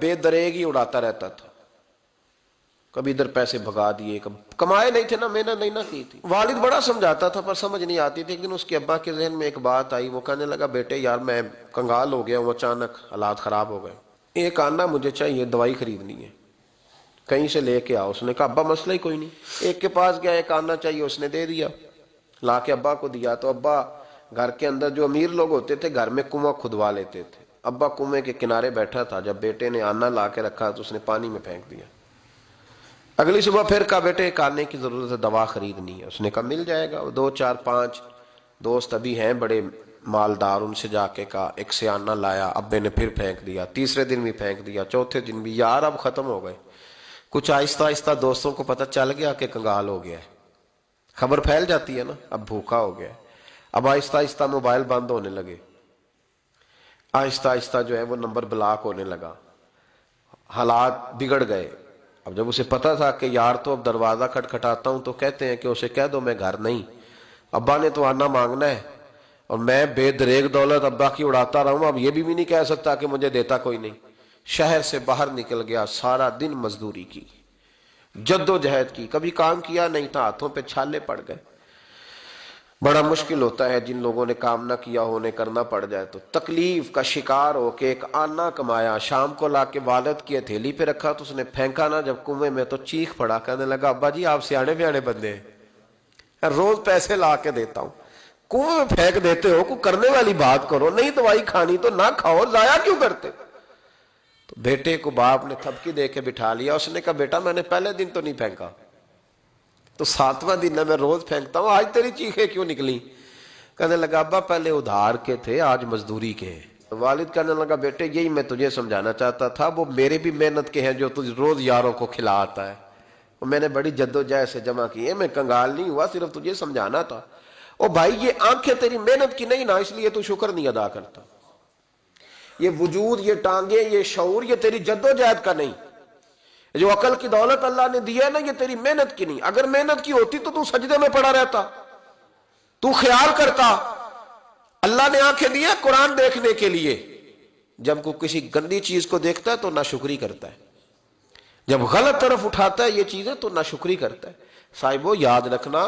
بے دریغ ہی اڑاتا رہتا تھا، کبھی ادھر پیسے بھگا دیے، کمائے نہیں تھے نا، محنت نہیں نہ کی تھی۔ والد بڑا سمجھاتا تھا پر سمجھ نہیں آتی تھی۔ ایک دن اس کے ابا کے ذہن میں ایک بات آئی، وہ کہنے لگا بیٹے یار میں کنگال ہو گیا ہوں، اچانک حالات خراب ہو گئے، ایک آنا مجھے چاہیے، دوائی خریدنی ہے، کہیں سے لے کے آؤ۔ اس نے کہا ابا مسئلہ ہی کوئی نہیں۔ ایک کے پاس گیا، ایک آنا چاہیے، اس نے دے دیا، لا کے ابا کو دیا۔ تو ابا گھر کے اندر جو امیر لوگ ہوتے تھے گھر میں کنواں کھدوا لیتے تھے، ابا کنویں کے کنارے بیٹھا تھا، جب بیٹے نے آنا لا کے رکھا تو اس نے پانی میں پھینک دیا۔ اگلی صبح پھر کہا بیٹے ایک آنے کی ضرورت ہے، دوا خریدنی ہے۔ اس نے کہا مل جائے گا۔ 2 4 5 دوست ابھی ہیں بڑے مالدار، ان سے جا کے کہا، ایک سے آنا لایا، ابے نے پھر پھینک دیا، تیسرے دن بھی پھینک دیا، چوتھے دن بھی، یار اب ختم ہو گئے۔ کچھ آہستہ آہستہ دوستوں کو پتہ چل گیا کہ کنگال ہو گیا ہے، خبر پھیل جاتی ہے نا، اب بھوکا ہو گیا ہے۔ اب آہستہ آہستہ موبائل بند ہونے لگے، آہستہ آہستہ جو ہے وہ نمبر بلاک ہونے لگا، حالات بگڑ گئے۔ اب جب اسے پتا تھا کہ یار تو اب دروازہ کھٹکھٹاتا ہوں تو کہتے ہیں کہ اسے کہہ دو میں گھر نہیں، ابا نے تو آنا مانگنا ہے اور میں بے دریغ دولت ابا کی اڑاتا رہا ہوں، اب یہ بھی نہیں کہہ سکتا کہ مجھے دیتا کوئی نہیں۔ شہر سے باہر نکل گیا، سارا دن مزدوری کی، جد و جہد کی، کبھی کام کیا نہیں تھا، ہاتھوں پہ چھالے پڑ گئے۔ بڑا مشکل ہوتا ہے جن لوگوں نے کام نہ کیا ہو، انہیں کرنا پڑ جائے تو تکلیف کا شکار ہو کے ایک آنا کمایا، شام کو لا کے والد کی ہتھیلی پہ رکھا تو اس نے پھینکا نا جب کنویں میں تو چیخ پڑا، کہنے لگا ابا جی آپ سیانے بیانے بندے ہیں، روز پیسے لا کے دیتا ہوں، کنویں میں پھینک دیتے ہو، کوئی کرنے والی بات کرو، نہیں دوائی کھانی تو نہ کھاؤ، ضائع کیوں کرتے؟ تو بیٹے کو باپ نے تھپکی دے کے بٹھا لیا، اس نے کہا بیٹا میں نے پہلے دن تو نہیں پھینکا، تو 7واں دن ہے میں روز پھینکتا ہوں، آج تیری چیخیں کیوں نکلی؟ کہنے لگا ابا پہلے ادھار کے تھے آج مزدوری کے ہیں۔ والد کہنے لگا بیٹے یہی میں تجھے سمجھانا چاہتا تھا، وہ میرے بھی محنت کے ہیں جو تجھ روز یاروں کو کھلا آتا ہے، وہ میں نے بڑی جد و جہد سے جمع کی ہے، میں کنگال نہیں ہوا، صرف تجھے سمجھانا تھا۔ او بھائی یہ آنکھیں تیری محنت کی نہیں نا، اس لیے تو شکر نہیں ادا کرتا، یہ وجود، یہ ٹانگیں، یہ شعور، یہ تیری جد و جہد کا نہیں، جو عقل کی دولت اللہ نے دی ہے نا یہ تیری محنت کی نہیں، اگر محنت کی ہوتی تو سجدے میں پڑا رہتا، تو خیال کرتا اللہ نے آنکھیں دی ہے قرآن دیکھنے کے لیے، جب کوئی کسی گندی چیز کو دیکھتا ہے تو ناشکری کرتا ہے، جب غلط طرف اٹھاتا ہے یہ چیزیں تو ناشکری کرتا ہے۔ صاحبو یاد رکھنا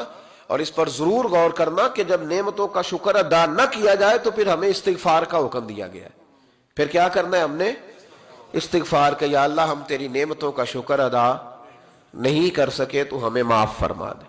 اور اس پر ضرور غور کرنا کہ جب نعمتوں کا شکر ادا نہ کیا جائے تو پھر ہمیں استغفار کا حکم دیا گیا ہے، پھر کیا کرنا ہے ہم نے؟ استغفار کہ یا اللہ ہم تیری نعمتوں کا شکر ادا نہیں کر سکے تو ہمیں معاف فرما دے۔